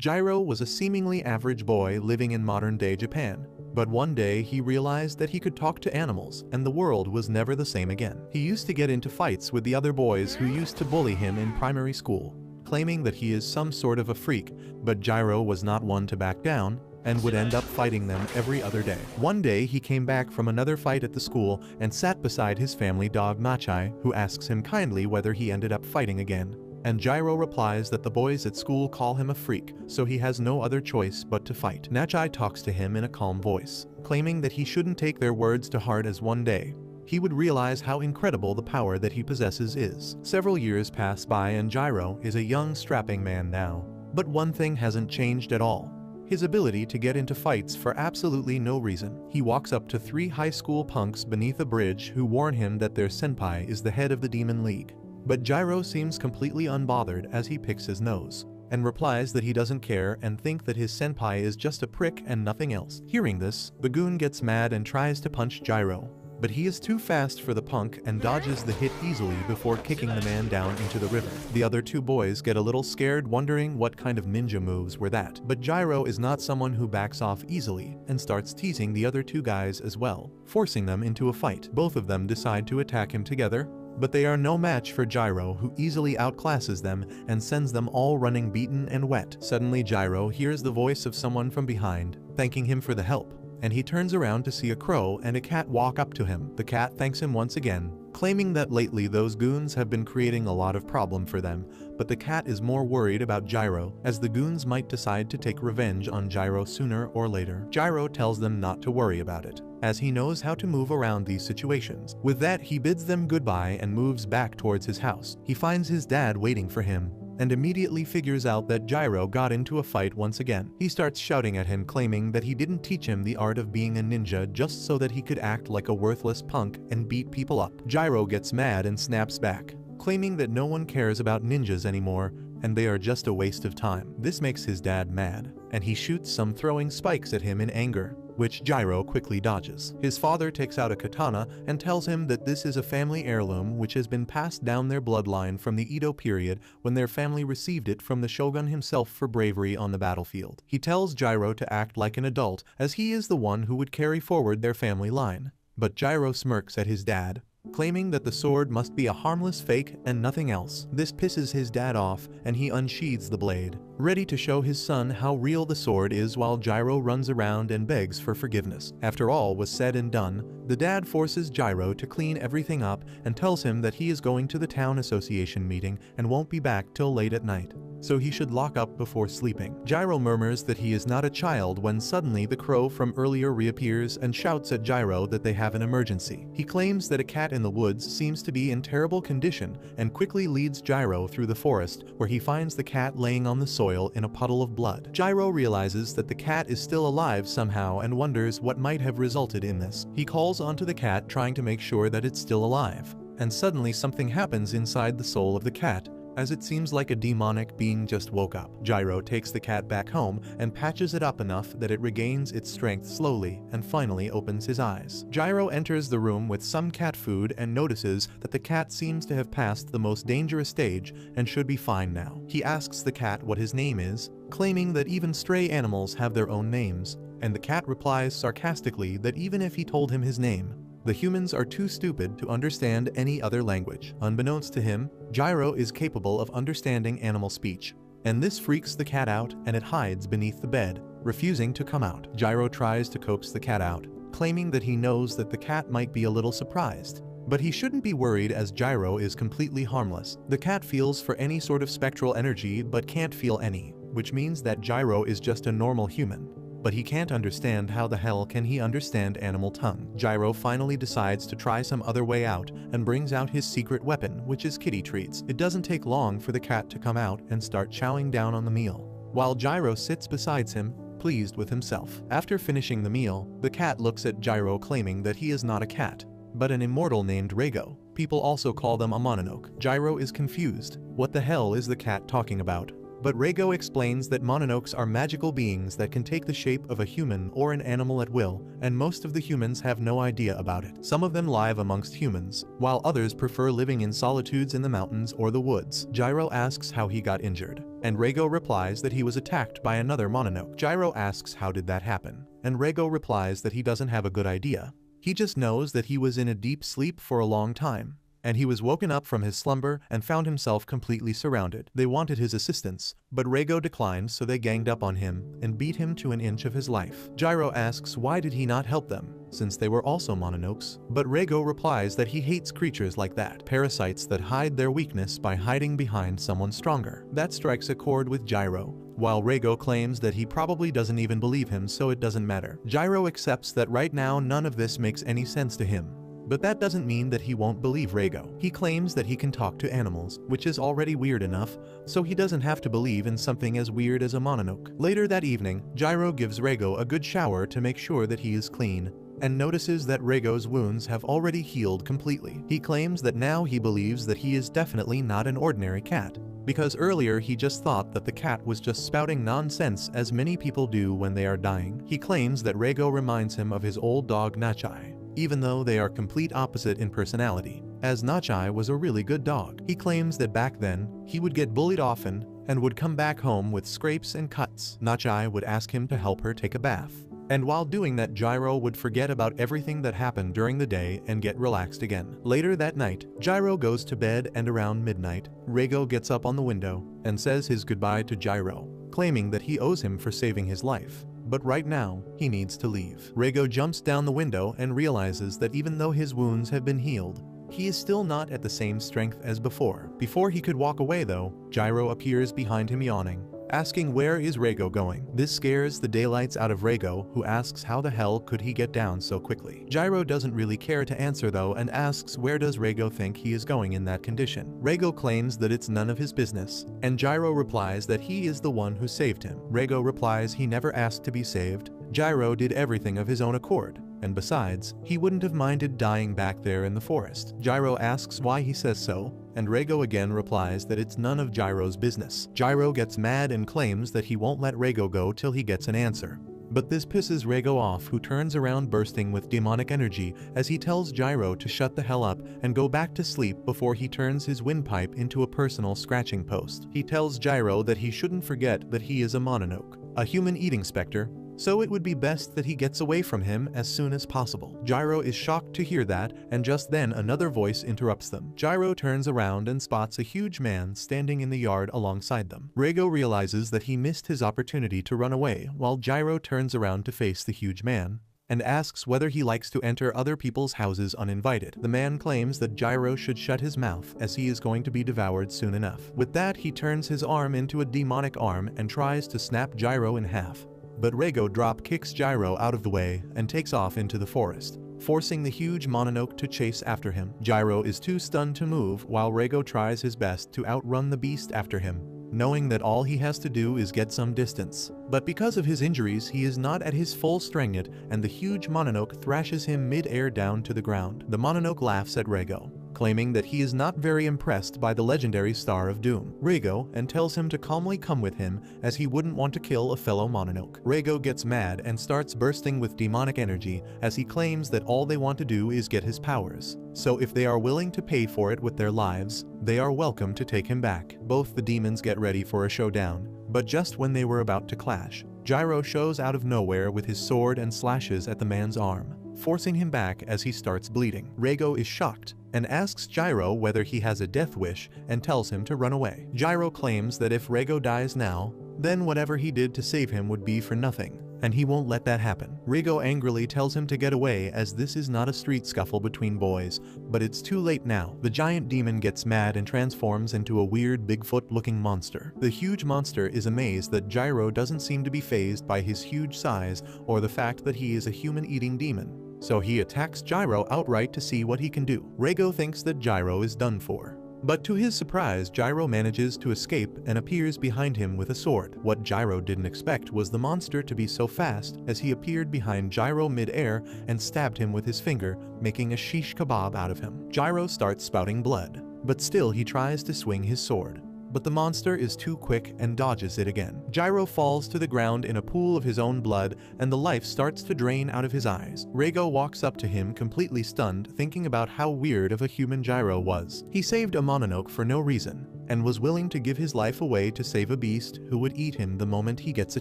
Jiro was a seemingly average boy living in modern-day Japan. But one day he realized that he could talk to animals, and the world was never the same again. He used to get into fights with the other boys who used to bully him in primary school, claiming that he is some sort of a freak, but Jiro was not one to back down, and would end up fighting them every other day. One day he came back from another fight at the school and sat beside his family dog Machai, who asks him kindly whether he ended up fighting again. And Jiro replies that the boys at school call him a freak, so he has no other choice but to fight. Nachai talks to him in a calm voice, claiming that he shouldn't take their words to heart, as one day he would realize how incredible the power that he possesses is. Several years pass by and Jiro is a young strapping man now. But one thing hasn't changed at all: his ability to get into fights for absolutely no reason. He walks up to 3 high school punks beneath a bridge who warn him that their senpai is the head of the Demon League. But Jiro seems completely unbothered as he picks his nose, and replies that he doesn't care and think that his senpai is just a prick and nothing else. Hearing this, the goon gets mad and tries to punch Jiro, but he is too fast for the punk and dodges the hit easily before kicking the man down into the river. The other 2 boys get a little scared, wondering what kind of ninja moves were that. But Jiro is not someone who backs off easily and starts teasing the other 2 guys as well, forcing them into a fight. Both of them decide to attack him together, but they are no match for Jiro, who easily outclasses them and sends them all running beaten and wet. Suddenly Jiro hears the voice of someone from behind, thanking him for the help, and he turns around to see a crow and a cat walk up to him. The cat thanks him once again, claiming that lately those goons have been creating a lot of problem for them, but the cat is more worried about Jiro, as the goons might decide to take revenge on Jiro sooner or later. Jiro tells them not to worry about it, as he knows how to move around these situations. With that, he bids them goodbye and moves back towards his house. He finds his dad waiting for him, and immediately figures out that Jiro got into a fight once again. He starts shouting at him, claiming that he didn't teach him the art of being a ninja just so that he could act like a worthless punk and beat people up. Jiro gets mad and snaps back, claiming that no one cares about ninjas anymore and they are just a waste of time. This makes his dad mad, and he shoots some throwing spikes at him in anger, which Jiro quickly dodges. His father takes out a katana and tells him that this is a family heirloom which has been passed down their bloodline from the Edo period, when their family received it from the shogun himself for bravery on the battlefield. He tells Jiro to act like an adult, as he is the one who would carry forward their family line. But Jiro smirks at his dad, claiming that the sword must be a harmless fake and nothing else. This pisses his dad off, and he unsheathes the blade, ready to show his son how real the sword is, while Jiro runs around and begs for forgiveness. After all was said and done, the dad forces Jiro to clean everything up and tells him that he is going to the town association meeting and won't be back till late at night, so he should lock up before sleeping. Jiro murmurs that he is not a child when suddenly the crow from earlier reappears and shouts at Jiro that they have an emergency. He claims that a cat in the woods seems to be in terrible condition and quickly leads Jiro through the forest, where he finds the cat laying on the soil in a puddle of blood. Jiro realizes that the cat is still alive somehow and wonders what might have resulted in this. He calls onto the cat, trying to make sure that it's still alive, and suddenly something happens inside the soul of the cat, as it seems like a demonic being just woke up. Jiro takes the cat back home and patches it up enough that it regains its strength slowly and finally opens his eyes. Jiro enters the room with some cat food and notices that the cat seems to have passed the most dangerous stage and should be fine now. He asks the cat what his name is, claiming that even stray animals have their own names, and the cat replies sarcastically that even if he told him his name, the humans are too stupid to understand any other language. Unbeknownst to him, Jiro is capable of understanding animal speech, and this freaks the cat out, and it hides beneath the bed, refusing to come out. Jiro tries to coax the cat out, claiming that he knows that the cat might be a little surprised, but he shouldn't be worried as Jiro is completely harmless. The cat feels for any sort of spectral energy but can't feel any, which means that Jiro is just a normal human. But he can't understand how the hell can he understand animal tongue. Jiro finally decides to try some other way out and brings out his secret weapon, which is kitty treats. It doesn't take long for the cat to come out and start chowing down on the meal, while Jiro sits beside him, pleased with himself. After finishing the meal, the cat looks at Jiro, claiming that he is not a cat, but an immortal named Reigo. People also call them a mononoke. Jiro is confused. What the hell is the cat talking about? But Reigo explains that Mononokes are magical beings that can take the shape of a human or an animal at will, and most of the humans have no idea about it. Some of them live amongst humans, while others prefer living in solitudes in the mountains or the woods. Jiro asks how he got injured, and Reigo replies that he was attacked by another Mononoke. Jiro asks how did that happen, and Reigo replies that he doesn't have a good idea. He just knows that he was in a deep sleep for a long time, and he was woken up from his slumber and found himself completely surrounded. They wanted his assistance, but Reigo declined, so they ganged up on him and beat him to an inch of his life. Jiro asks why did he not help them, since they were also Mononokes, but Reigo replies that he hates creatures like that, parasites that hide their weakness by hiding behind someone stronger. That strikes a chord with Jiro, while Reigo claims that he probably doesn't even believe him, so it doesn't matter. Jiro accepts that right now none of this makes any sense to him. But that doesn't mean that he won't believe Reigo. He claims that he can talk to animals, which is already weird enough, so he doesn't have to believe in something as weird as a Mononoke. Later that evening, Jiro gives Reigo a good shower to make sure that he is clean, and notices that Reigo's wounds have already healed completely. He claims that now he believes that he is definitely not an ordinary cat, because earlier he just thought that the cat was just spouting nonsense as many people do when they are dying. He claims that Reigo reminds him of his old dog Nachai, even though they are complete opposite in personality, as Nachai was a really good dog. He claims that back then, he would get bullied often and would come back home with scrapes and cuts. Nachai would ask him to help her take a bath, and while doing that, Jiro would forget about everything that happened during the day and get relaxed again. Later that night, Jiro goes to bed, and around midnight, Reigo gets up on the window and says his goodbye to Jiro, claiming that he owes him for saving his life. But right now, he needs to leave. Reigo jumps down the window and realizes that even though his wounds have been healed, he is still not at the same strength as before. Before he could walk away though, Jiro appears behind him yawning, asking where is Reigo going. This scares the daylights out of Reigo, who asks how the hell could he get down so quickly. Jiro doesn't really care to answer though, and asks where does Reigo think he is going in that condition. Reigo claims that it's none of his business, and Jiro replies that he is the one who saved him. Reigo replies he never asked to be saved. Jiro did everything of his own accord, and besides, he wouldn't have minded dying back there in the forest. Jiro asks why he says so, and Reigo again replies that it's none of Jiro's business. Jiro gets mad and claims that he won't let Reigo go till he gets an answer. But this pisses Reigo off, who turns around bursting with demonic energy as he tells Jiro to shut the hell up and go back to sleep before he turns his windpipe into a personal scratching post. He tells Jiro that he shouldn't forget that he is a Mononoke, a human-eating specter, so it would be best that he gets away from him as soon as possible. Jiro is shocked to hear that, and just then another voice interrupts them. Jiro turns around and spots a huge man standing in the yard alongside them. Reigo realizes that he missed his opportunity to run away, while Jiro turns around to face the huge man and asks whether he likes to enter other people's houses uninvited. The man claims that Jiro should shut his mouth as he is going to be devoured soon enough. With that, he turns his arm into a demonic arm and tries to snap Jiro in half. But Reigo drop kicks Jiro out of the way and takes off into the forest, forcing the huge Mononoke to chase after him. Jiro is too stunned to move, while Reigo tries his best to outrun the beast after him, knowing that all he has to do is get some distance. But because of his injuries, he is not at his full strength yet, and the huge Mononoke thrashes him mid-air down to the ground. The Mononoke laughs at Reigo, claiming that he is not very impressed by the legendary Star of Doom, Reigo, and tells him to calmly come with him as he wouldn't want to kill a fellow Mononoke. Reigo gets mad and starts bursting with demonic energy as he claims that all they want to do is get his powers, so if they are willing to pay for it with their lives, they are welcome to take him back. Both the demons get ready for a showdown, but just when they were about to clash, Jiro shows out of nowhere with his sword and slashes at the man's arm, forcing him back as he starts bleeding. Reigo is shocked and asks Jiro whether he has a death wish and tells him to run away. Jiro claims that if Reigo dies now, then whatever he did to save him would be for nothing, and he won't let that happen. Reigo angrily tells him to get away as this is not a street scuffle between boys, but it's too late now. The giant demon gets mad and transforms into a weird Bigfoot-looking monster. The huge monster is amazed that Jiro doesn't seem to be fazed by his huge size or the fact that he is a human-eating demon, so he attacks Jiro outright to see what he can do. Reigo thinks that Jiro is done for, but to his surprise, Jiro manages to escape and appears behind him with a sword. What Jiro didn't expect was the monster to be so fast, as he appeared behind Jiro mid-air and stabbed him with his finger, making a shish kebab out of him. Jiro starts spouting blood, but still he tries to swing his sword, but the monster is too quick and dodges it again. Jiro falls to the ground in a pool of his own blood, and the life starts to drain out of his eyes. Reigo walks up to him completely stunned, thinking about how weird of a human Jiro was. He saved a Mononoke for no reason, and was willing to give his life away to save a beast who would eat him the moment he gets a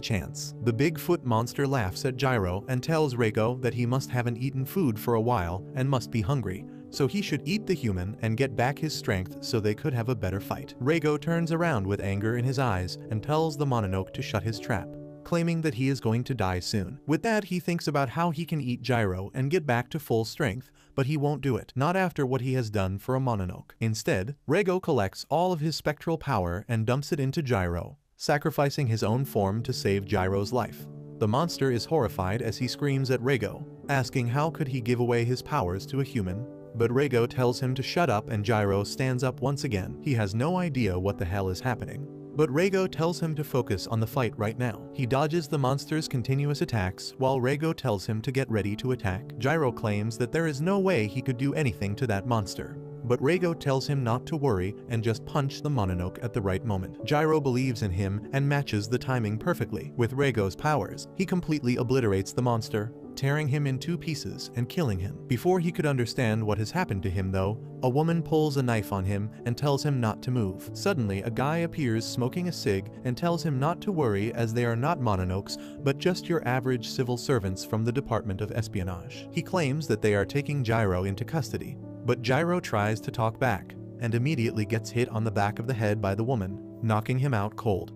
chance. The Bigfoot monster laughs at Jiro and tells Reigo that he must haven't eaten food for a while and must be hungry, so he should eat the human and get back his strength so they could have a better fight. Reigo turns around with anger in his eyes and tells the Mononoke to shut his trap, claiming that he is going to die soon. With that, he thinks about how he can eat Jiro and get back to full strength, but he won't do it, not after what he has done for a Mononoke. Instead, Reigo collects all of his spectral power and dumps it into Jiro, sacrificing his own form to save Jiro's life. The monster is horrified as he screams at Reigo, asking how could he give away his powers to a human. But Reigo tells him to shut up and Jiro stands up once again. He has no idea what the hell is happening. But Reigo tells him to focus on the fight right now. He dodges the monster's continuous attacks while Reigo tells him to get ready to attack. Jiro claims that there is no way he could do anything to that monster. But Reigo tells him not to worry and just punch the Mononoke at the right moment. Jiro believes in him and matches the timing perfectly. With Reigo's powers, he completely obliterates the monster, tearing him in 2 pieces and killing him. Before he could understand what has happened to him though, a woman pulls a knife on him and tells him not to move. Suddenly, a guy appears smoking a cig and tells him not to worry as they are not Mononokes, but just your average civil servants from the Department of Espionage. He claims that they are taking Jiro into custody, but Jiro tries to talk back and immediately gets hit on the back of the head by the woman, knocking him out cold.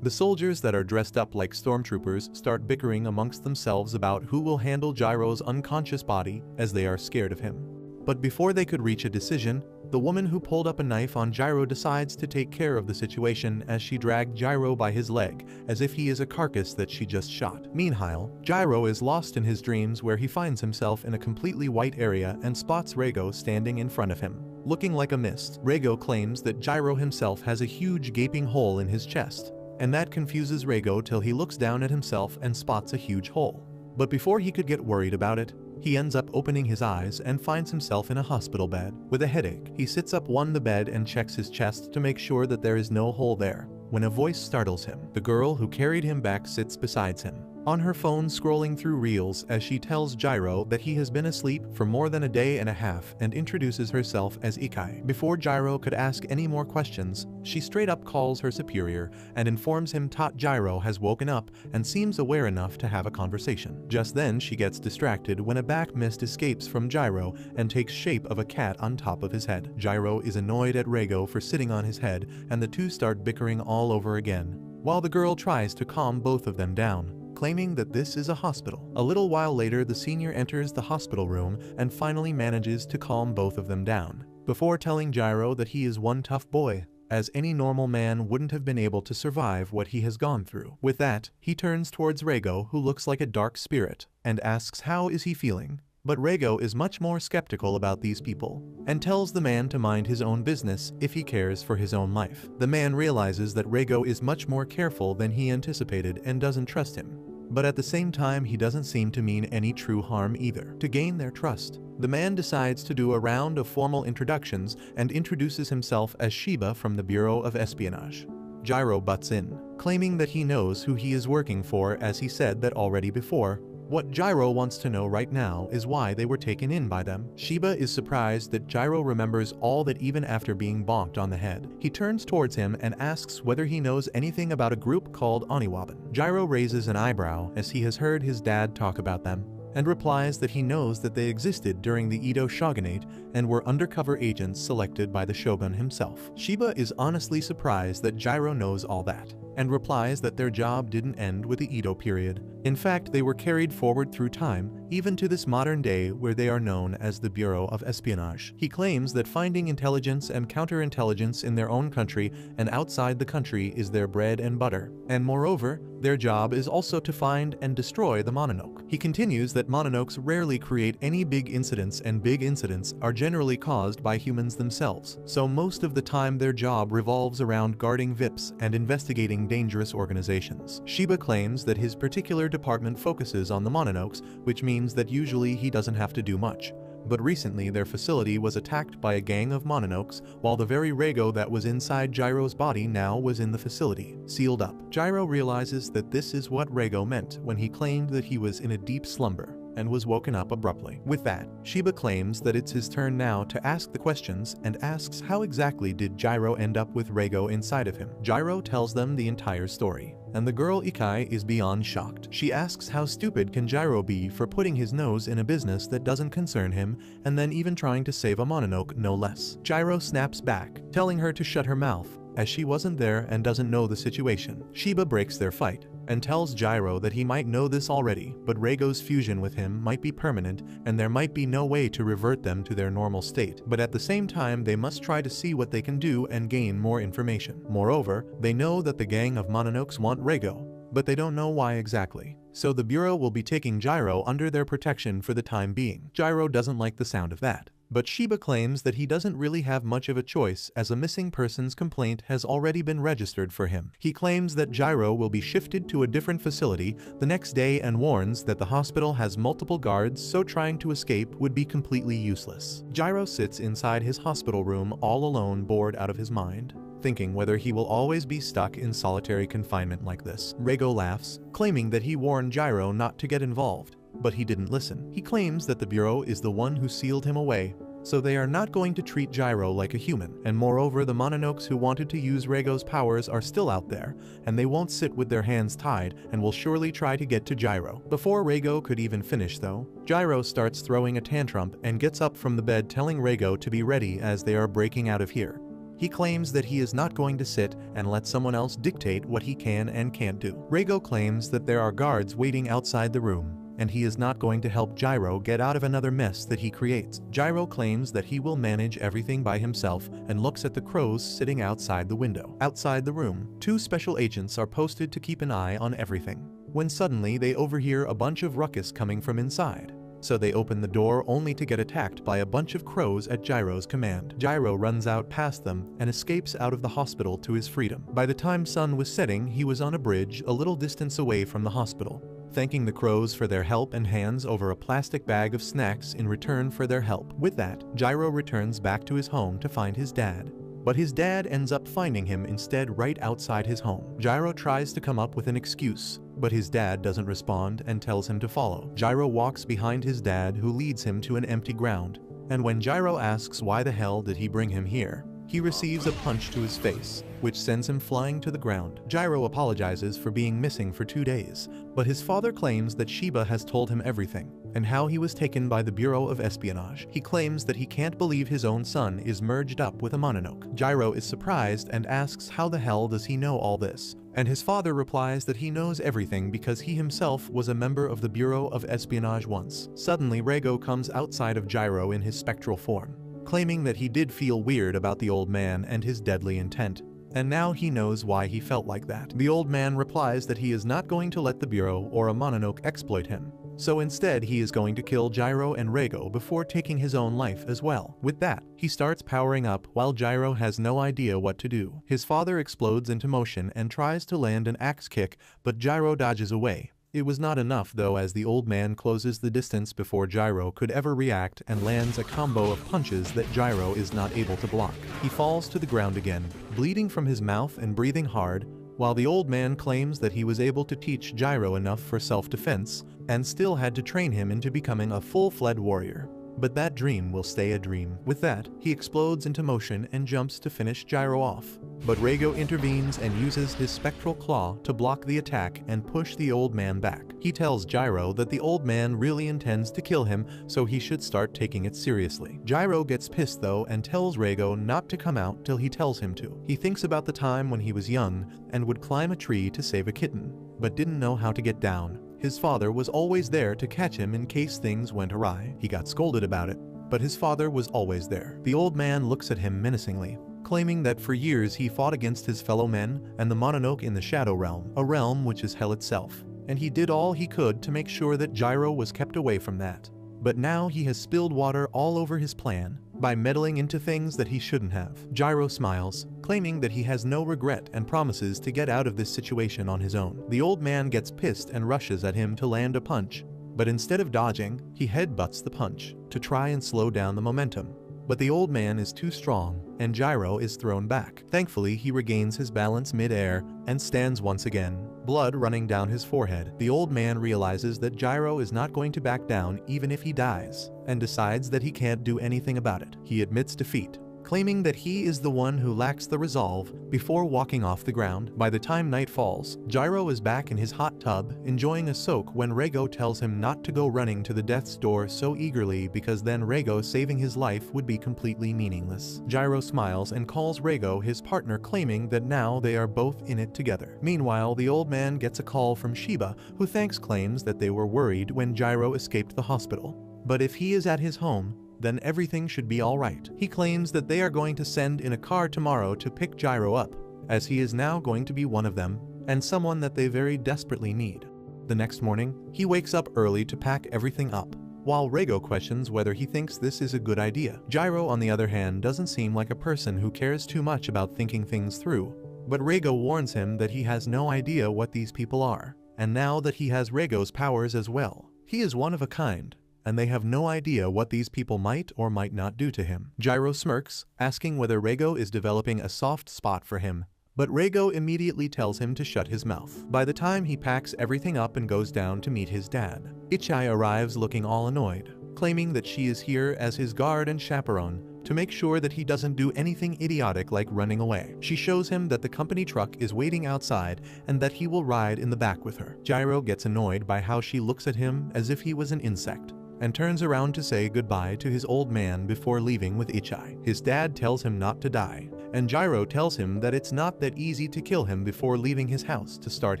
The soldiers that are dressed up like stormtroopers start bickering amongst themselves about who will handle Jiro's unconscious body as they are scared of him. But before they could reach a decision, the woman who pulled up a knife on Jiro decides to take care of the situation as she dragged Jiro by his leg, as if he is a carcass that she just shot. Meanwhile, Jiro is lost in his dreams where he finds himself in a completely white area and spots Reigo standing in front of him, looking like a mist. Reigo claims that Jiro himself has a huge gaping hole in his chest, and that confuses Reigo till he looks down at himself and spots a huge hole. But before he could get worried about it, he ends up opening his eyes and finds himself in a hospital bed with a headache. He sits up on the bed and checks his chest to make sure that there is no hole there, when a voice startles him. The girl who carried him back sits beside him, on her phone scrolling through reels as she tells Jiro that he has been asleep for more than a day and a half and introduces herself as Ikai. Before Jiro could ask any more questions, she straight up calls her superior and informs him Jiro has woken up and seems aware enough to have a conversation. Just then she gets distracted when a back mist escapes from Jiro and takes shape of a cat on top of his head. Jiro is annoyed at Reigo for sitting on his head and the two start bickering all over again, while the girl tries to calm both of them down, claiming that this is a hospital. A little while later, the senior enters the hospital room and finally manages to calm both of them down, before telling Jiro that he is one tough boy, as any normal man wouldn't have been able to survive what he has gone through. With that, he turns towards Reigo, who looks like a dark spirit, and asks how is he feeling. But Reigo is much more skeptical about these people, and tells the man to mind his own business if he cares for his own life. The man realizes that Reigo is much more careful than he anticipated and doesn't trust him. But at the same time, he doesn't seem to mean any true harm either. To gain their trust, the man decides to do a round of formal introductions and introduces himself as Shiba from the Bureau of Espionage. Jiro butts in, claiming that he knows who he is working for, as he said that already before. What Jiro wants to know right now is why they were taken in by them. Shiba is surprised that Jiro remembers all that even after being bonked on the head. He turns towards him and asks whether he knows anything about a group called Oniwaban. Jiro raises an eyebrow as he has heard his dad talk about them, and replies that he knows that they existed during the Edo shogunate and were undercover agents selected by the shogun himself. Shiba is honestly surprised that Jiro knows all that, and replies that their job didn't end with the Edo period. In fact, they were carried forward through time, even to this modern day where they are known as the Bureau of Espionage. He claims that finding intelligence and counterintelligence in their own country and outside the country is their bread and butter, and moreover, their job is also to find and destroy the Mononoke. He continues that Mononokes rarely create any big incidents, and big incidents are generally caused by humans themselves, so most of the time their job revolves around guarding VIPs and investigating dangerous organizations. Shiba claims that his particular department focuses on the Mononokes, which means that usually he doesn't have to do much, but recently their facility was attacked by a gang of Mononokes, while the very Rego that was inside Jiro's body now was in the facility, sealed up. Jiro realizes that this is what Rego meant when he claimed that he was in a deep slumber and was woken up abruptly. With that, Shiba claims that it's his turn now to ask the questions and asks how exactly did Jiro end up with Rego inside of him. Jiro tells them the entire story, and the girl Ikai is beyond shocked. She asks how stupid can Jiro be for putting his nose in a business that doesn't concern him and then even trying to save a Mononoke no less. Jiro snaps back, telling her to shut her mouth, as she wasn't there and doesn't know the situation. Shiba breaks their fight and tells Jiro that he might know this already, but Rego's fusion with him might be permanent and there might be no way to revert them to their normal state, but at the same time they must try to see what they can do and gain more information. Moreover, they know that the gang of Mononokes want Rego, but they don't know why exactly. So the Bureau will be taking Jiro under their protection for the time being. Jiro doesn't like the sound of that, but Shiba claims that he doesn't really have much of a choice as a missing persons complaint has already been registered for him. He claims that Jiro will be shifted to a different facility the next day and warns that the hospital has multiple guards, so trying to escape would be completely useless. Jiro sits inside his hospital room all alone, bored out of his mind, thinking whether he will always be stuck in solitary confinement like this. Rego laughs, claiming that he warned Jiro not to get involved, but he didn't listen. He claims that the Bureau is the one who sealed him away, so they are not going to treat Jiro like a human, and moreover the Mononokes who wanted to use Rego's powers are still out there, and they won't sit with their hands tied and will surely try to get to Jiro. Before Rego could even finish though, Jiro starts throwing a tantrum and gets up from the bed telling Rego to be ready as they are breaking out of here. He claims that he is not going to sit and let someone else dictate what he can and can't do. Rego claims that there are guards waiting outside the room, and he is not going to help Jiro get out of another mess that he creates. Jiro claims that he will manage everything by himself and looks at the crows sitting outside the window. Outside the room, 2 special agents are posted to keep an eye on everything, when suddenly they overhear a bunch of ruckus coming from inside. So they open the door only to get attacked by a bunch of crows at Jiro's command. Jiro runs out past them and escapes out of the hospital to his freedom. By the time sun was setting, he was on a bridge a little distance away from the hospital, thanking the crows for their help and hands over a plastic bag of snacks in return for their help. With that, Jiro returns back to his home to find his dad, but his dad ends up finding him instead right outside his home. Jiro tries to come up with an excuse, but his dad doesn't respond and tells him to follow. Jiro walks behind his dad, who leads him to an empty ground, and when Jiro asks why the hell did he bring him here, he receives a punch to his face, which sends him flying to the ground. Jiro apologizes for being missing for 2 days, but his father claims that Shiba has told him everything, and how he was taken by the Bureau of Espionage. He claims that he can't believe his own son is merged up with a Mononoke. Jiro is surprised and asks how the hell does he know all this, and his father replies that he knows everything because he himself was a member of the Bureau of Espionage once. Suddenly Rego comes outside of Jiro in his spectral form, claiming that he did feel weird about the old man and his deadly intent, and now he knows why he felt like that. The old man replies that he is not going to let the Bureau or a Mononoke exploit him, so instead he is going to kill Jiro and Rego before taking his own life as well. With that, he starts powering up while Jiro has no idea what to do. His father explodes into motion and tries to land an axe kick, but Jiro dodges away. It was not enough though, as the old man closes the distance before Jiro could ever react and lands a combo of punches that Jiro is not able to block. He falls to the ground again, bleeding from his mouth and breathing hard, while the old man claims that he was able to teach Jiro enough for self-defense and still had to train him into becoming a full-fledged warrior. But that dream will stay a dream. With that, he explodes into motion and jumps to finish Jiro off. But Rego intervenes and uses his spectral claw to block the attack and push the old man back. He tells Jiro that the old man really intends to kill him, so he should start taking it seriously. Jiro gets pissed though and tells Rego not to come out till he tells him to. He thinks about the time when he was young and would climb a tree to save a kitten, but didn't know how to get down. His father was always there to catch him in case things went awry. He got scolded about it, but his father was always there. The old man looks at him menacingly, claiming that for years he fought against his fellow men and the Mononoke in the Shadow Realm, a realm which is hell itself, and he did all he could to make sure that Jiro was kept away from that. But now he has spilled water all over his plan by meddling into things that he shouldn't have. Jiro smiles, claiming that he has no regret and promises to get out of this situation on his own. The old man gets pissed and rushes at him to land a punch, but instead of dodging, he headbutts the punch to try and slow down the momentum. But the old man is too strong, and Jiro is thrown back. Thankfully, he regains his balance mid-air and stands once again, blood running down his forehead. The old man realizes that Jiro is not going to back down even if he dies, and decides that he can't do anything about it. He admits defeat, claiming that he is the one who lacks the resolve, before walking off the ground. By the time night falls, Jiro is back in his hot tub, enjoying a soak when Reigo tells him not to go running to the death's door so eagerly because then Reigo saving his life would be completely meaningless. Jiro smiles and calls Reigo his partner, claiming that now they are both in it together. Meanwhile, the old man gets a call from Shiba, who claims that they were worried when Jiro escaped the hospital. But if he is at his home, then everything should be alright. He claims that they are going to send in a car tomorrow to pick Jiro up, as he is now going to be one of them, and someone that they very desperately need. The next morning, he wakes up early to pack everything up, while Reigo questions whether he thinks this is a good idea. Jiro, on the other hand, doesn't seem like a person who cares too much about thinking things through, but Reigo warns him that he has no idea what these people are, and now that he has Reigo's powers as well, he is one of a kind, and they have no idea what these people might or might not do to him. Jiro smirks, asking whether Reigo is developing a soft spot for him, but Reigo immediately tells him to shut his mouth. By the time he packs everything up and goes down to meet his dad, Ichai arrives looking all annoyed, claiming that she is here as his guard and chaperone to make sure that he doesn't do anything idiotic like running away. She shows him that the company truck is waiting outside and that he will ride in the back with her. Jiro gets annoyed by how she looks at him as if he was an insect, and turns around to say goodbye to his old man before leaving with Ichai. His dad tells him not to die, and Jiro tells him that it's not that easy to kill him before leaving his house to start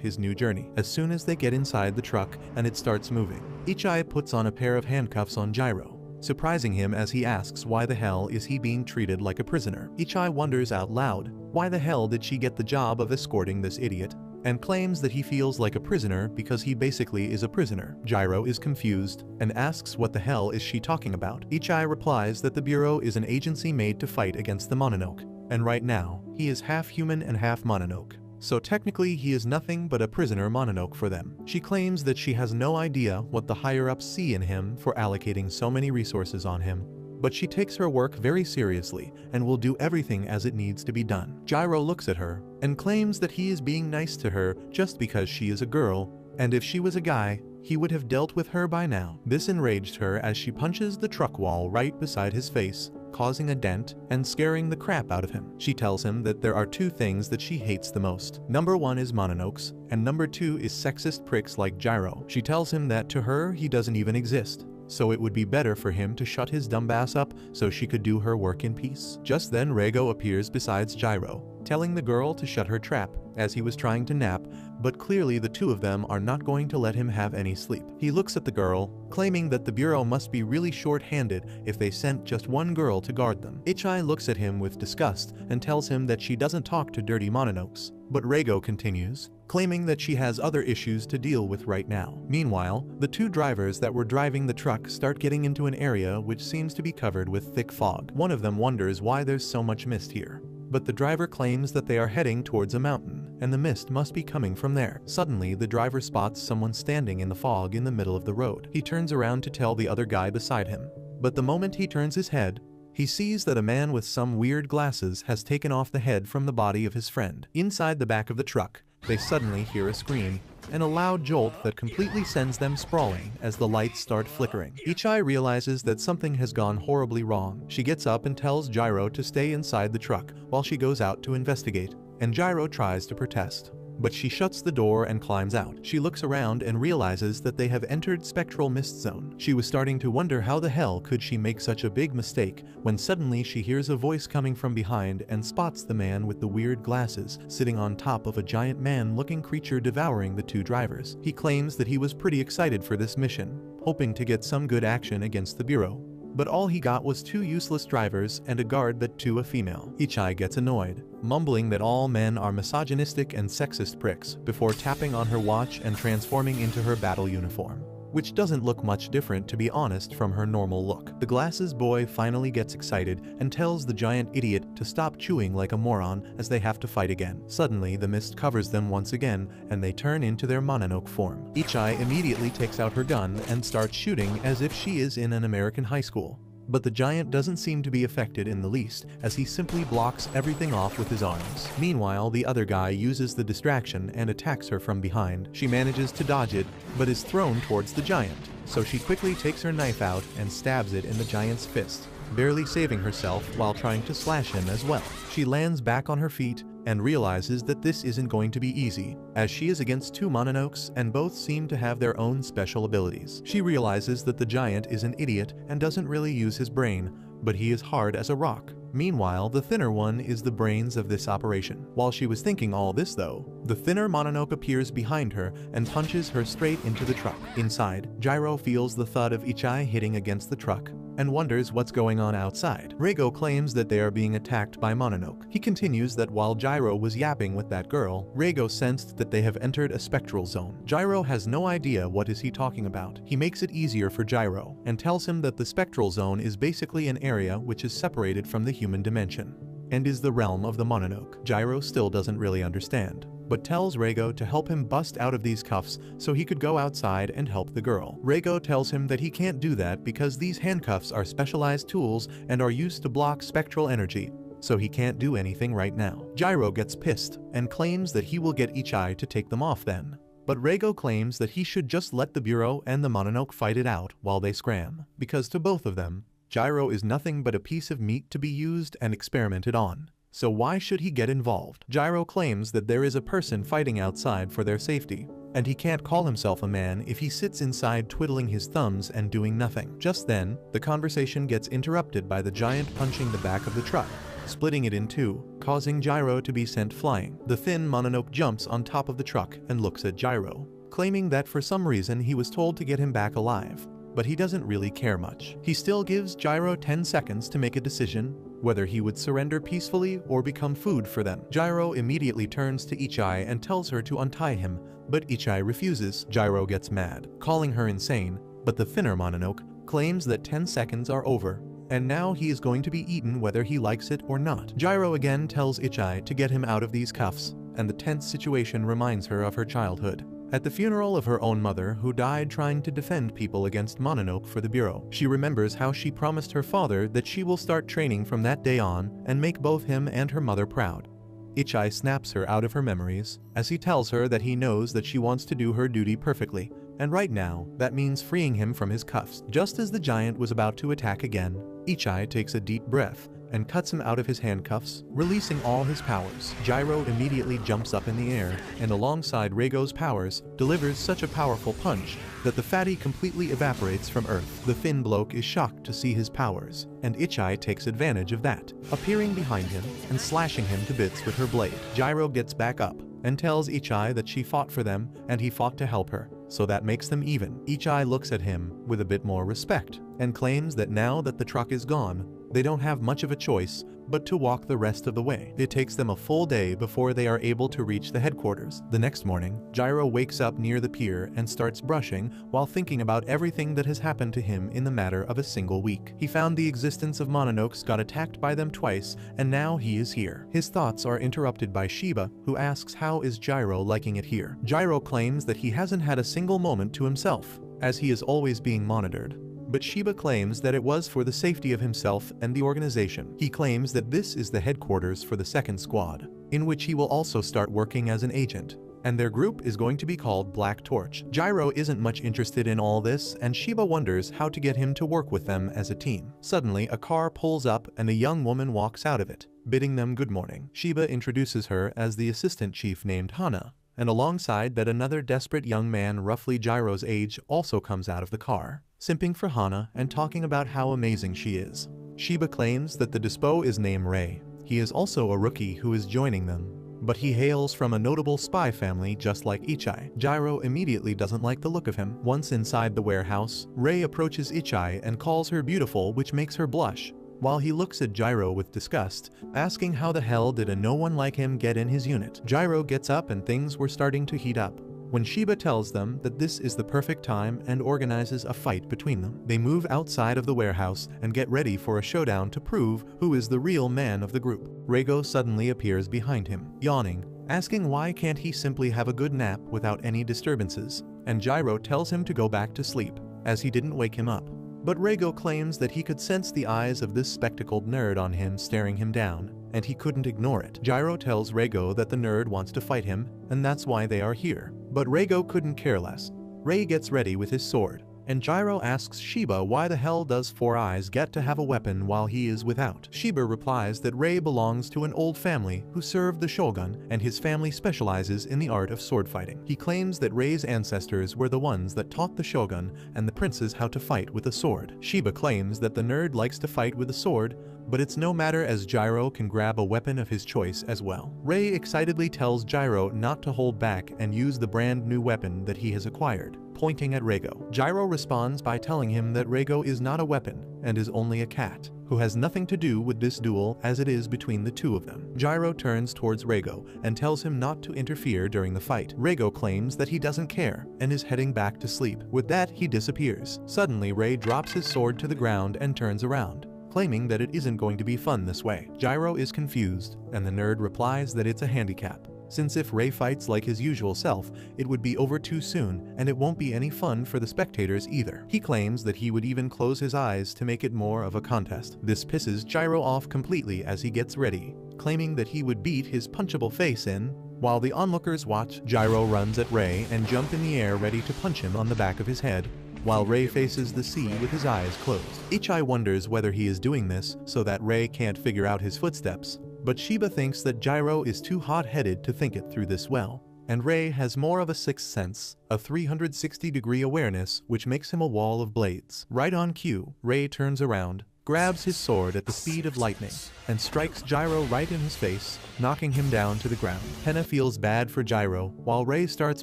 his new journey. As soon as they get inside the truck and it starts moving, Ichai puts on a pair of handcuffs on Jiro, surprising him as he asks why the hell is he being treated like a prisoner. Ichai wonders out loud, why the hell did she get the job of escorting this idiot, and claims that he feels like a prisoner because he basically is a prisoner. Jiro is confused and asks what the hell is she talking about. Ichai replies that the Bureau is an agency made to fight against the Mononoke, and right now, he is half human and half Mononoke, so technically he is nothing but a prisoner Mononoke for them. She claims that she has no idea what the higher-ups see in him for allocating so many resources on him, but she takes her work very seriously and will do everything as it needs to be done. Jiro looks at her and claims that he is being nice to her just because she is a girl, and if she was a guy, he would have dealt with her by now. This enraged her as she punches the truck wall right beside his face, causing a dent and scaring the crap out of him. She tells him that there are two things that she hates the most. Number one is Mononokes, and number two is sexist pricks like Jiro. She tells him that to her he doesn't even exist, so it would be better for him to shut his dumb ass up so she could do her work in peace. Just then Reigo appears beside Jiro, telling the girl to shut her trap, as he was trying to nap, but clearly the two of them are not going to let him have any sleep. He looks at the girl, claiming that the Bureau must be really short-handed if they sent just one girl to guard them. Ichai looks at him with disgust and tells him that she doesn't talk to dirty Mononokes, but Reigo continues, claiming that she has other issues to deal with right now. Meanwhile, the two drivers that were driving the truck start getting into an area which seems to be covered with thick fog. One of them wonders why there's so much mist here, but the driver claims that they are heading towards a mountain, and the mist must be coming from there. Suddenly, the driver spots someone standing in the fog in the middle of the road. He turns around to tell the other guy beside him, but the moment he turns his head, he sees that a man with some weird glasses has taken off the head from the body of his friend. Inside the back of the truck, they suddenly hear a scream and a loud jolt that completely sends them sprawling as the lights start flickering. Ichai realizes that something has gone horribly wrong. She gets up and tells Jiro to stay inside the truck while she goes out to investigate, and Jiro tries to protest, but she shuts the door and climbs out. She looks around and realizes that they have entered Spectral Mist Zone. She was starting to wonder how the hell could she make such a big mistake when suddenly she hears a voice coming from behind and spots the man with the weird glasses sitting on top of a giant man-looking creature devouring the two drivers. He claims that he was pretty excited for this mission, hoping to get some good action against the Bureau, but all he got was two useless drivers and a guard that to a female. Ichai gets annoyed, mumbling that all men are misogynistic and sexist pricks before tapping on her watch and transforming into her battle uniform. which doesn't look much different to be honest from her normal look. The glasses boy finally gets excited and tells the giant idiot to stop chewing like a moron as they have to fight again. Suddenly, the mist covers them once again and they turn into their Mononoke form. Ichai immediately takes out her gun and starts shooting as if she is in an American high school. But the giant doesn't seem to be affected in the least, as he simply blocks everything off with his arms. Meanwhile, the other guy uses the distraction and attacks her from behind. She manages to dodge it, but is thrown towards the giant, so she quickly takes her knife out and stabs it in the giant's fist, barely saving herself while trying to slash him as well. She lands back on her feet and realizes that this isn't going to be easy, as she is against two Mononokes and both seem to have their own special abilities. She realizes that the giant is an idiot and doesn't really use his brain, but he is hard as a rock. Meanwhile, the thinner one is the brains of this operation. While she was thinking all this though, the thinner Mononoke appears behind her and punches her straight into the truck. Inside, Jiro feels the thud of Ichai hitting against the truck and wonders what's going on outside. Reigo claims that they are being attacked by Mononoke. He continues that while Jiro was yapping with that girl, Reigo sensed that they have entered a spectral zone. Jiro has no idea what is he talking about. He makes it easier for Jiro and tells him that the spectral zone is basically an area which is separated from the human dimension and is the realm of the Mononoke. Jiro still doesn't really understand, but tells Reigo to help him bust out of these cuffs so he could go outside and help the girl. Reigo tells him that he can't do that because these handcuffs are specialized tools and are used to block spectral energy, so he can't do anything right now. Jiro gets pissed and claims that he will get Ichai to take them off then. But Reigo claims that he should just let the Bureau and the Mononoke fight it out while they scram, because to both of them, Jiro is nothing but a piece of meat to be used and experimented on. So why should he get involved? Jiro claims that there is a person fighting outside for their safety, and he can't call himself a man if he sits inside twiddling his thumbs and doing nothing. Just then, the conversation gets interrupted by the giant punching the back of the truck, splitting it in two, causing Jiro to be sent flying. The thin Mononoke jumps on top of the truck and looks at Jiro, claiming that for some reason he was told to get him back alive, but he doesn't really care much. He still gives Jiro 10 seconds to make a decision, whether he would surrender peacefully or become food for them. Jiro immediately turns to Ichai and tells her to untie him, but Ichai refuses. Jiro gets mad, calling her insane, but the thinner Mononoke claims that 10 seconds are over, and now he is going to be eaten whether he likes it or not. Jiro again tells Ichai to get him out of these cuffs, and the tense situation reminds her of her childhood. At the funeral of her own mother, who died trying to defend people against Mononoke for the Bureau, she remembers how she promised her father that she will start training from that day on and make both him and her mother proud. Ichai snaps her out of her memories, as he tells her that he knows that she wants to do her duty perfectly, and right now, that means freeing him from his cuffs. Just as the giant was about to attack again, Ichai takes a deep breath and cuts him out of his handcuffs, releasing all his powers. Jiro immediately jumps up in the air, and alongside Reigo's powers, delivers such a powerful punch that the fatty completely evaporates from Earth. The thin bloke is shocked to see his powers, and Ichai takes advantage of that, appearing behind him and slashing him to bits with her blade. Jiro gets back up and tells Ichai that she fought for them and he fought to help her, so that makes them even. Ichai looks at him with a bit more respect and claims that now that the truck is gone, they don't have much of a choice but to walk the rest of the way. It takes them a full day before they are able to reach the headquarters. The next morning, Jiro wakes up near the pier and starts brushing while thinking about everything that has happened to him in the matter of a single week. He found the existence of Mononokes, got attacked by them twice, and now he is here. His thoughts are interrupted by Shiba, who asks how is Jiro liking it here. Jiro claims that he hasn't had a single moment to himself, as he is always being monitored. But Shiba claims that it was for the safety of himself and the organization. He claims that this is the headquarters for the second squad, in which he will also start working as an agent, and their group is going to be called Black Torch. Jiro isn't much interested in all this, and Shiba wonders how to get him to work with them as a team. Suddenly, a car pulls up and a young woman walks out of it, bidding them good morning. Shiba introduces her as the assistant chief named Hana, and alongside that another desperate young man roughly Jiro's age also comes out of the car, simping for Hana and talking about how amazing she is. Shiba claims that the dispo is named Ray. He is also a rookie who is joining them, but he hails from a notable spy family just like Ichai. Jiro immediately doesn't like the look of him. Once inside the warehouse, Ray approaches Ichai and calls her beautiful, which makes her blush, while he looks at Jiro with disgust, asking how the hell did a no one like him get in his unit. Jiro gets up and things were starting to heat up, when Shiba tells them that this is the perfect time and organizes a fight between them. They move outside of the warehouse and get ready for a showdown to prove who is the real man of the group. Reigo suddenly appears behind him, yawning, asking why can't he simply have a good nap without any disturbances, and Jiro tells him to go back to sleep, as he didn't wake him up. But Reigo claims that he could sense the eyes of this spectacled nerd on him staring him down, and he couldn't ignore it. Jiro tells Reigo that the nerd wants to fight him, and that's why they are here. But Reigo couldn't care less. Rei gets ready with his sword, and Jiro asks Shiba why the hell does Four Eyes get to have a weapon while he is without. Shiba replies that Rei belongs to an old family who served the shogun, and his family specializes in the art of sword fighting. He claims that Rei's ancestors were the ones that taught the shogun and the princes how to fight with a sword. Shiba claims that the nerd likes to fight with a sword, but it's no matter as Jiro can grab a weapon of his choice as well. Rei excitedly tells Jiro not to hold back and use the brand new weapon that he has acquired, pointing at Reigo. Jiro responds by telling him that Reigo is not a weapon and is only a cat, who has nothing to do with this duel as it is between the two of them. Jiro turns towards Reigo and tells him not to interfere during the fight. Reigo claims that he doesn't care and is heading back to sleep. With that, he disappears. Suddenly, Rei drops his sword to the ground and turns around, claiming that it isn't going to be fun this way. Jiro is confused, and the nerd replies that it's a handicap, since if Rei fights like his usual self, it would be over too soon and it won't be any fun for the spectators either. He claims that he would even close his eyes to make it more of a contest. This pisses Jiro off completely as he gets ready, claiming that he would beat his punchable face in. While the onlookers watch, Jiro runs at Rei and jumps in the air ready to punch him on the back of his head, while Rei faces the sea with his eyes closed. Ichai wonders whether he is doing this so that Rei can't figure out his footsteps, but Shiba thinks that Jiro is too hot-headed to think it through this well, and Rei has more of a sixth sense, a 360-degree awareness which makes him a wall of blades. Right on cue, Rei turns around, grabs his sword at the speed of lightning, and strikes Jiro right in his face, knocking him down to the ground. Hena feels bad for Jiro, while Rei starts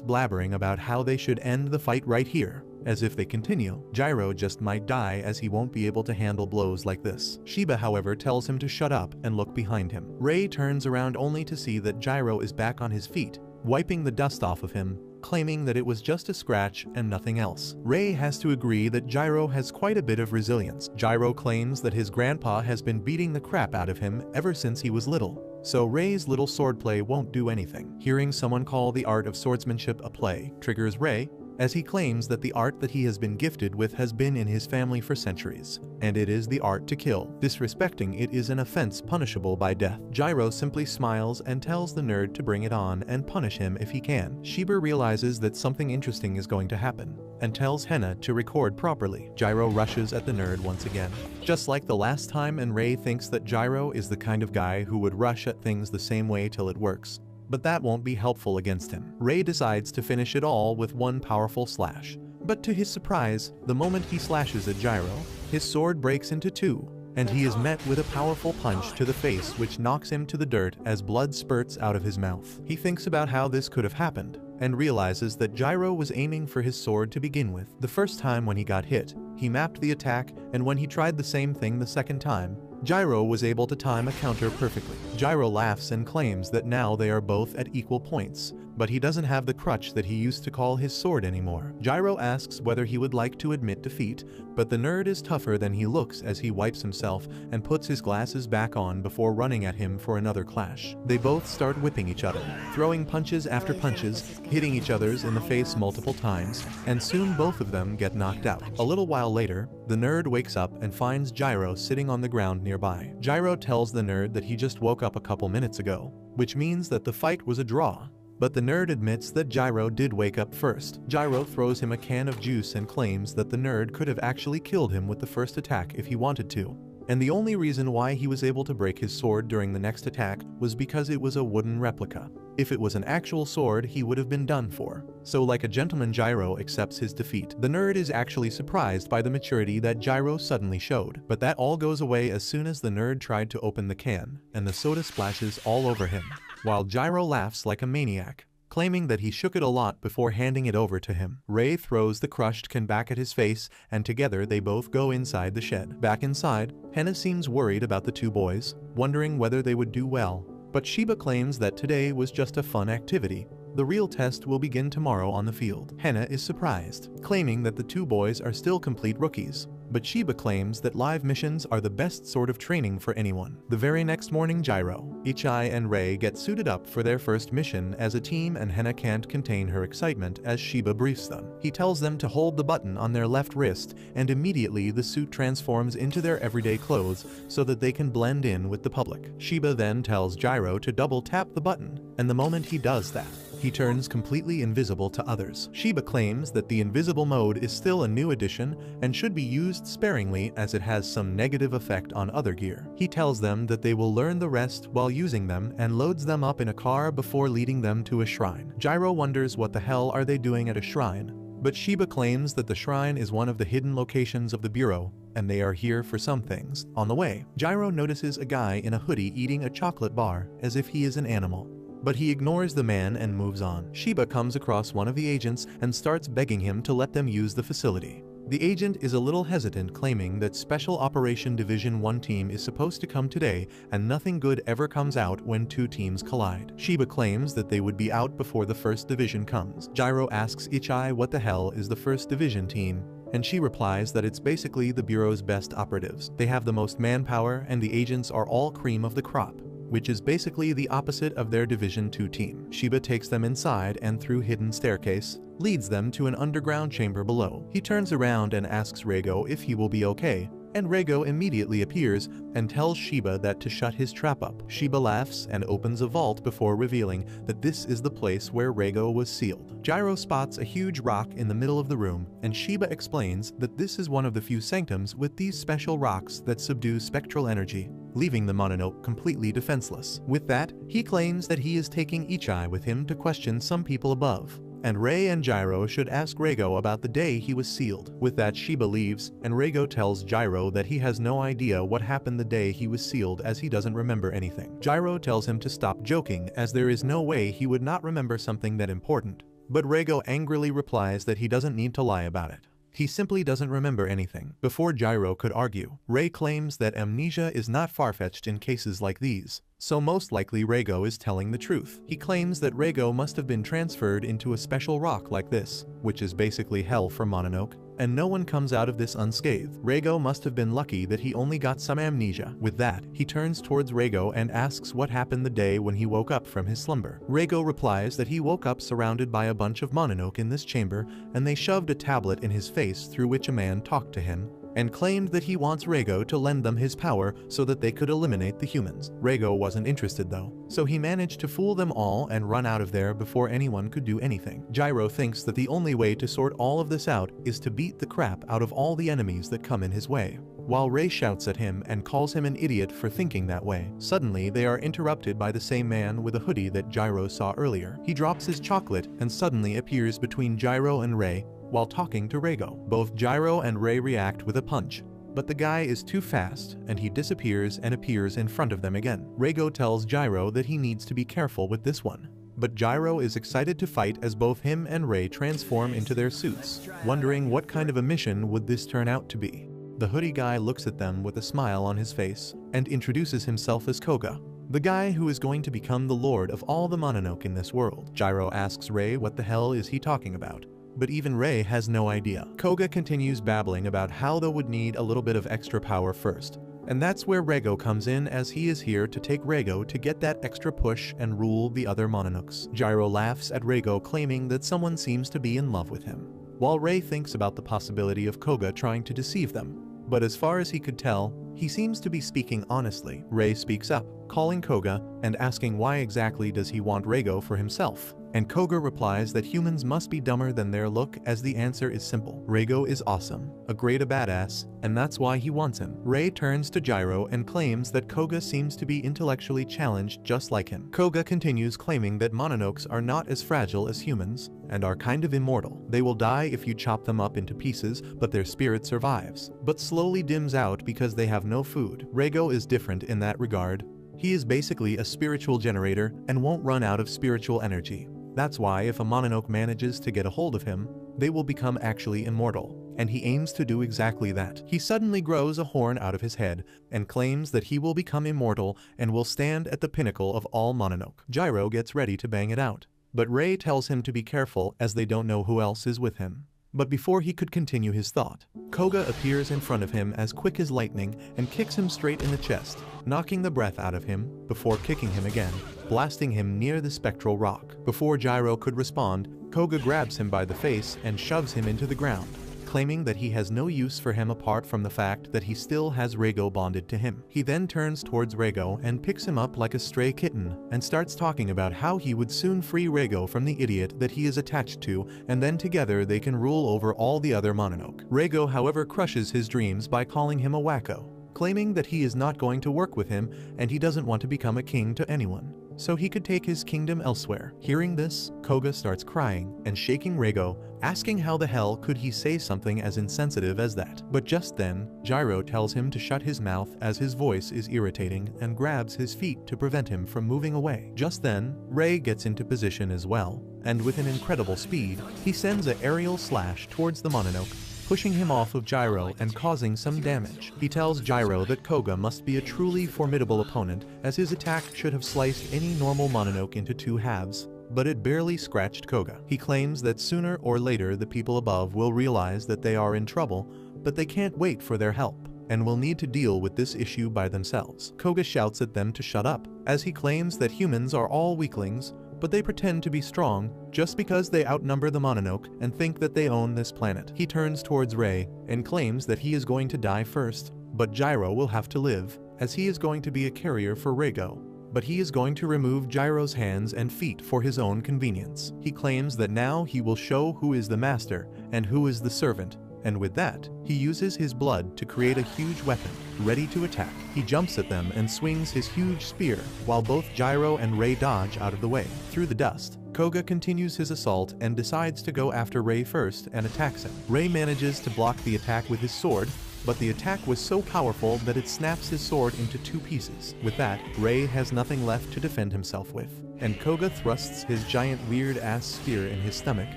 blabbering about how they should end the fight right here, as if they continue, Jiro just might die as he won't be able to handle blows like this. Shiba, however, tells him to shut up and look behind him. Rei turns around only to see that Jiro is back on his feet, wiping the dust off of him, claiming that it was just a scratch and nothing else. Rei has to agree that Jiro has quite a bit of resilience. Jiro claims that his grandpa has been beating the crap out of him ever since he was little, so Rei's little swordplay won't do anything. Hearing someone call the art of swordsmanship a play triggers Rei, as he claims that the art that he has been gifted with has been in his family for centuries, and it is the art to kill. Disrespecting it is an offense punishable by death. Jiro simply smiles and tells the nerd to bring it on and punish him if he can. Shiba realizes that something interesting is going to happen, and tells Hena to record properly. Jiro rushes at the nerd once again, just like the last time, and Rei thinks that Jiro is the kind of guy who would rush at things the same way till it works. But that won't be helpful against him. Rei decides to finish it all with one powerful slash. But to his surprise, the moment he slashes at Jiro, his sword breaks into two, and he is met with a powerful punch to the face which knocks him to the dirt as blood spurts out of his mouth. He thinks about how this could have happened, and realizes that Jiro was aiming for his sword to begin with. The first time when he got hit, he mapped the attack, and when he tried the same thing the second time, Jiro was able to time a counter perfectly. Jiro laughs and claims that now they are both at equal points, but he doesn't have the crutch that he used to call his sword anymore. Jiro asks whether he would like to admit defeat, but the nerd is tougher than he looks as he wipes himself and puts his glasses back on before running at him for another clash. They both start whipping each other, throwing punches after punches, hitting each other's in the face multiple times, and soon both of them get knocked out. A little while later, the nerd wakes up and finds Jiro sitting on the ground nearby. Jiro tells the nerd that he just woke up a couple minutes ago, which means that the fight was a draw. But the nerd admits that Jiro did wake up first. Jiro throws him a can of juice and claims that the nerd could have actually killed him with the first attack if he wanted to. And the only reason why he was able to break his sword during the next attack was because it was a wooden replica. If it was an actual sword, he would have been done for. So like a gentleman, Jiro accepts his defeat. The nerd is actually surprised by the maturity that Jiro suddenly showed, but that all goes away as soon as the nerd tried to open the can, and the soda splashes all over him, while Jiro laughs like a maniac, claiming that he shook it a lot before handing it over to him. Rei throws the crushed can back at his face, and together they both go inside the shed. Back inside, Hena seems worried about the two boys, wondering whether they would do well, but Shiba claims that today was just a fun activity. The real test will begin tomorrow on the field. Hena is surprised, claiming that the two boys are still complete rookies. But Shiba claims that live missions are the best sort of training for anyone. The very next morning, Jiro, Ichai and Rei get suited up for their first mission as a team, and Hena can't contain her excitement as Shiba briefs them. He tells them to hold the button on their left wrist, and immediately the suit transforms into their everyday clothes so that they can blend in with the public. Shiba then tells Jiro to double tap the button, and the moment he does that, he turns completely invisible to others. Shiba claims that the invisible mode is still a new addition and should be used sparingly as it has some negative effect on other gear. He tells them that they will learn the rest while using them and loads them up in a car before leading them to a shrine. Jiro wonders what the hell are they doing at a shrine, but Shiba claims that the shrine is one of the hidden locations of the Bureau, and they are here for some things. On the way, Jiro notices a guy in a hoodie eating a chocolate bar as if he is an animal. But he ignores the man and moves on. Shiba comes across one of the agents and starts begging him to let them use the facility. The agent is a little hesitant, claiming that Special Operation Division 1 team is supposed to come today and nothing good ever comes out when two teams collide. Shiba claims that they would be out before the first division comes. Jiro asks Ichai what the hell is the first division team, and she replies that it's basically the Bureau's best operatives. They have the most manpower and the agents are all cream of the crop, which is basically the opposite of their Division 2 team. Shiba takes them inside and through hidden staircase, leads them to an underground chamber below. He turns around and asks Rego if he will be okay, and Rego immediately appears and tells Shiba that to shut his trap up. Shiba laughs and opens a vault before revealing that this is the place where Rego was sealed. Jiro spots a huge rock in the middle of the room, and Shiba explains that this is one of the few sanctums with these special rocks that subdue spectral energy, leaving the Mononoke completely defenseless. With that, he claims that he is taking Ichai with him to question some people above, and Rei and Jiro should ask Rego about the day he was sealed. With that, Shiba leaves, and Rego tells Jiro that he has no idea what happened the day he was sealed as he doesn't remember anything. Jiro tells him to stop joking as there is no way he would not remember something that important, but Rego angrily replies that he doesn't need to lie about it. He simply doesn't remember anything. Before Jiro could argue, Rei claims that amnesia is not far-fetched in cases like these, so most likely Rego is telling the truth. He claims that Rego must have been transferred into a special rock like this, which is basically hell for Mononoke, and no one comes out of this unscathed. Rego must have been lucky that he only got some amnesia. With that, he turns towards Rego and asks what happened the day when he woke up from his slumber. Rego replies that he woke up surrounded by a bunch of Mononoke in this chamber, and they shoved a tablet in his face through which a man talked to him, and claimed that he wants Rego to lend them his power so that they could eliminate the humans. Rego wasn't interested though, so he managed to fool them all and run out of there before anyone could do anything. Jiro thinks that the only way to sort all of this out is to beat the crap out of all the enemies that come in his way, while Rei shouts at him and calls him an idiot for thinking that way. Suddenly, they are interrupted by the same man with a hoodie that Jiro saw earlier. He drops his chocolate and suddenly appears between Jiro and Rei while talking to Rego. Both Jiro and Rei react with a punch, but the guy is too fast and he disappears and appears in front of them again. Rego tells Jiro that he needs to be careful with this one, but Jiro is excited to fight as both him and Rei transform into their suits, wondering what kind of a mission would this turn out to be. The hoodie guy looks at them with a smile on his face and introduces himself as Koga, the guy who is going to become the lord of all the Mononoke in this world. Jiro asks Rei what the hell is he talking about, but even Rei has no idea. Koga continues babbling about how they would need a little bit of extra power first, and that's where Rego comes in, as he is here to take Rego to get that extra push and rule the other Mononokes. Jiro laughs at Rego, claiming that someone seems to be in love with him, while Rei thinks about the possibility of Koga trying to deceive them. But as far as he could tell, he seems to be speaking honestly. Rei speaks up, calling Koga and asking why exactly does he want Rego for himself. And Koga replies that humans must be dumber than their look, as the answer is simple. Rego is awesome, a badass, and that's why he wants him. Rei turns to Jiro and claims that Koga seems to be intellectually challenged just like him. Koga continues claiming that Mononokes are not as fragile as humans and are kind of immortal. They will die if you chop them up into pieces, but their spirit survives, but slowly dims out because they have no food. Rego is different in that regard. He is basically a spiritual generator and won't run out of spiritual energy. That's why if a Mononoke manages to get a hold of him, they will become actually immortal, and he aims to do exactly that. He suddenly grows a horn out of his head and claims that he will become immortal and will stand at the pinnacle of all Mononoke. Jiro gets ready to bang it out, but Ray tells him to be careful as they don't know who else is with him. But before he could continue his thought, Koga appears in front of him as quick as lightning and kicks him straight in the chest, knocking the breath out of him before kicking him again, blasting him near the spectral rock. Before Jiro could respond, Koga grabs him by the face and shoves him into the ground, claiming that he has no use for him apart from the fact that he still has Reigo bonded to him. He then turns towards Reigo and picks him up like a stray kitten and starts talking about how he would soon free Reigo from the idiot that he is attached to, and then together they can rule over all the other Mononoke. Reigo, however, crushes his dreams by calling him a wacko, claiming that he is not going to work with him and he doesn't want to become a king to anyone, so he could take his kingdom elsewhere. Hearing this, Koga starts crying and shaking Reigo, asking how the hell could he say something as insensitive as that. But just then, Jiro tells him to shut his mouth as his voice is irritating and grabs his feet to prevent him from moving away. Just then, Ray gets into position as well, and with an incredible speed, he sends an aerial slash towards the Mononoke, pushing him off of Jiro and causing some damage. He tells Jiro that Koga must be a truly formidable opponent, as his attack should have sliced any normal Mononoke into two halves, but it barely scratched Koga. He claims that sooner or later the people above will realize that they are in trouble, but they can't wait for their help, and will need to deal with this issue by themselves. Koga shouts at them to shut up, as he claims that humans are all weaklings, but they pretend to be strong just because they outnumber the Mononoke and think that they own this planet. He turns towards Ray and claims that he is going to die first, but Jiro will have to live, as he is going to be a carrier for Reigo. But he is going to remove Jiro's hands and feet for his own convenience. He claims that now he will show who is the master and who is the servant, and with that, he uses his blood to create a huge weapon, ready to attack. He jumps at them and swings his huge spear, while both Jiro and Ray dodge out of the way. Through the dust, Koga continues his assault and decides to go after Ray first and attacks him. Ray manages to block the attack with his sword, but the attack was so powerful that it snaps his sword into two pieces. With that, Ray has nothing left to defend himself with, and Koga thrusts his giant weird-ass spear in his stomach,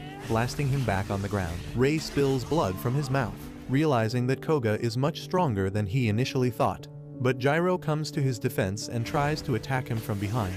blasting him back on the ground. Ray spills blood from his mouth, realizing that Koga is much stronger than he initially thought. But Jiro comes to his defense and tries to attack him from behind.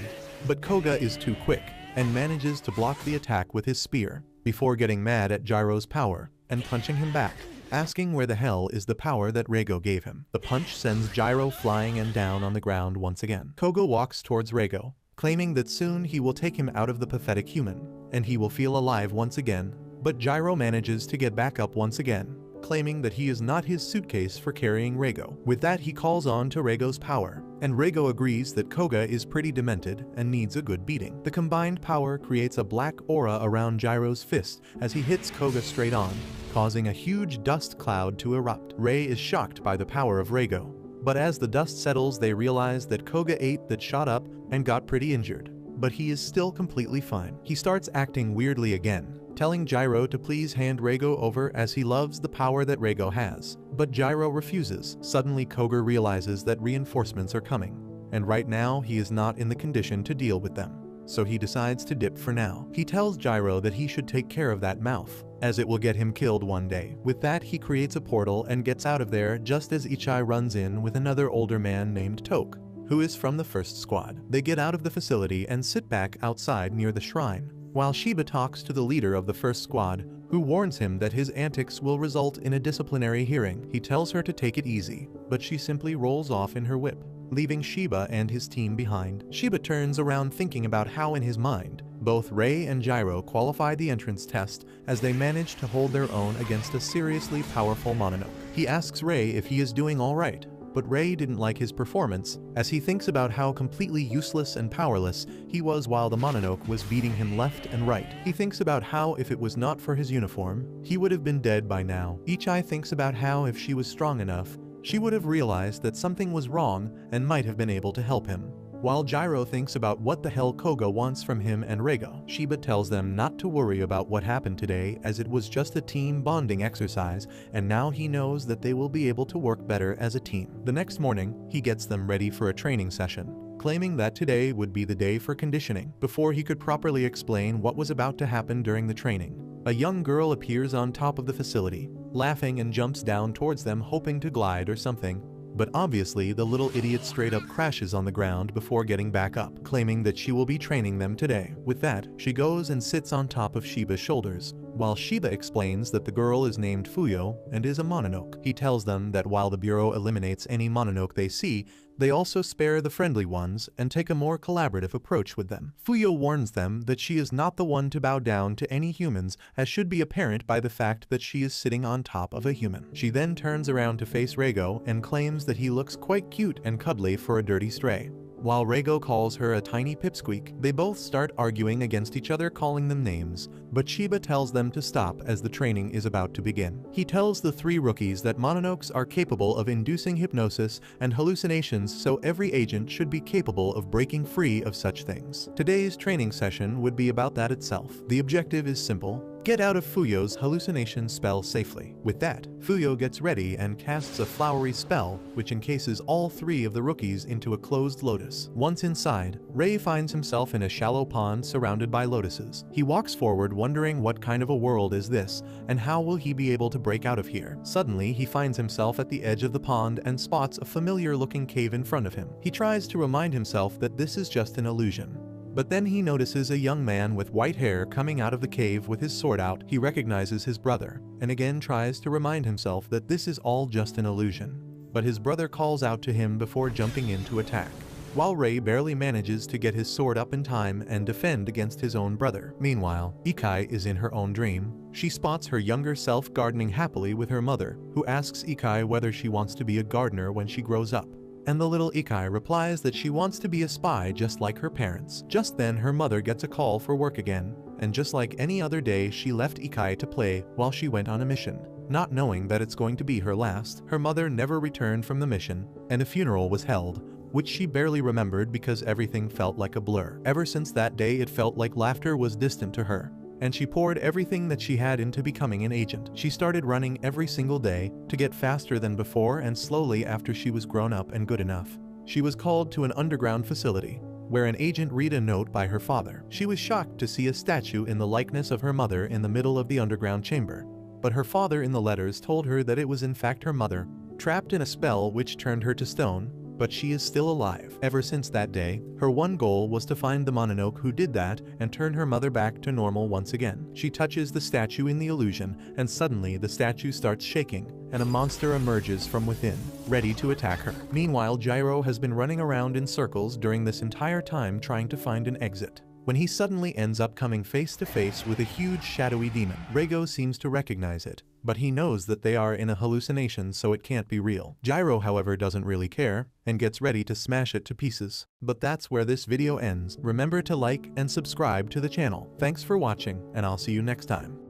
But Koga is too quick, and manages to block the attack with his spear, before getting mad at Jiro's power, and punching him back, asking where the hell is the power that Reigo gave him. The punch sends Jiro flying and down on the ground once again. Koga walks towards Reigo, claiming that soon he will take him out of the pathetic human, and he will feel alive once again, but Jiro manages to get back up once again, claiming that he is not his suitcase for carrying Reigo. With that, he calls on to Reigo's power, and Reigo agrees that Koga is pretty demented and needs a good beating. The combined power creates a black aura around Jiro's fist as he hits Koga straight on, causing a huge dust cloud to erupt. Ray is shocked by the power of Reigo, but as the dust settles they realize that Koga ate that shot up and got pretty injured, but he is still completely fine. He starts acting weirdly again, telling Jiro to please hand Reigo over as he loves the power that Reigo has, but Jiro refuses. Suddenly Koga realizes that reinforcements are coming, and right now he is not in the condition to deal with them, so he decides to dip for now. He tells Jiro that he should take care of that mouth, as it will get him killed one day. With that, he creates a portal and gets out of there just as Ichai runs in with another older man named Toke, who is from the first squad. They get out of the facility and sit back outside near the shrine, while Shiba talks to the leader of the first squad, who warns him that his antics will result in a disciplinary hearing. He tells her to take it easy, but she simply rolls off in her whip, leaving Shiba and his team behind. Shiba turns around thinking about how in his mind, both Ray and Jiro qualified the entrance test as they managed to hold their own against a seriously powerful Mononoke. He asks Ray if he is doing alright, but Ray didn't like his performance, as he thinks about how completely useless and powerless he was while the Mononoke was beating him left and right. He thinks about how if it was not for his uniform, he would have been dead by now. Ichai thinks about how if she was strong enough, she would have realized that something was wrong and might have been able to help him. While Jiro thinks about what the hell Koga wants from him and Reigo, Shiba tells them not to worry about what happened today as it was just a team bonding exercise, and now he knows that they will be able to work better as a team. The next morning, he gets them ready for a training session, claiming that today would be the day for conditioning. Before he could properly explain what was about to happen during the training, a young girl appears on top of the facility, laughing and jumps down towards them hoping to glide or something, but obviously the little idiot straight up crashes on the ground before getting back up, claiming that she will be training them today. With that, she goes and sits on top of Shiba's shoulders, while Shiba explains that the girl is named Fuyo and is a Mononoke. He tells them that while the Bureau eliminates any Mononoke they see, they also spare the friendly ones and take a more collaborative approach with them. Fuyo warns them that she is not the one to bow down to any humans, as should be apparent by the fact that she is sitting on top of a human. She then turns around to face Reigo and claims that he looks quite cute and cuddly for a dirty stray. While Reigo calls her a tiny pipsqueak, they both start arguing against each other, calling them names, but Shiba tells them to stop as the training is about to begin. He tells the three rookies that Mononokes are capable of inducing hypnosis and hallucinations, so every agent should be capable of breaking free of such things. Today's training session would be about that itself. The objective is simple: get out of Fuyo's hallucination spell safely. With that, Fuyo gets ready and casts a flowery spell, which encases all three of the rookies into a closed lotus. Once inside, Rei finds himself in a shallow pond surrounded by lotuses. He walks forward wondering what kind of a world is this, and how will he be able to break out of here. Suddenly, he finds himself at the edge of the pond and spots a familiar-looking cave in front of him. He tries to remind himself that this is just an illusion. But then he notices a young man with white hair coming out of the cave with his sword out. He recognizes his brother, and again tries to remind himself that this is all just an illusion. But his brother calls out to him before jumping in to attack, while Rei barely manages to get his sword up in time and defend against his own brother. Meanwhile, Ikai is in her own dream. She spots her younger self gardening happily with her mother, who asks Ikai whether she wants to be a gardener when she grows up. And the little Ikai replies that she wants to be a spy just like her parents. Just then her mother gets a call for work again, and just like any other day she left Ikai to play while she went on a mission. Not knowing that it's going to be her last, her mother never returned from the mission, and a funeral was held, which she barely remembered because everything felt like a blur. Ever since that day it felt like laughter was distant to her, and she poured everything that she had into becoming an agent. She started running every single day to get faster than before, and slowly after she was grown up and good enough, she was called to an underground facility where an agent read a note by her father. She was shocked to see a statue in the likeness of her mother in the middle of the underground chamber, but her father in the letters told her that it was in fact her mother, trapped in a spell which turned her to stone, but she is still alive. Ever since that day, her one goal was to find the Mononoke who did that and turn her mother back to normal once again. She touches the statue in the illusion, and suddenly the statue starts shaking, and a monster emerges from within, ready to attack her. Meanwhile, Jiro has been running around in circles during this entire time trying to find an exit, when he suddenly ends up coming face to face with a huge shadowy demon. Reigo seems to recognize it, but he knows that they are in a hallucination, so it can't be real. Jiro, however, doesn't really care and gets ready to smash it to pieces. But that's where this video ends. Remember to like and subscribe to the channel. Thanks for watching, and I'll see you next time.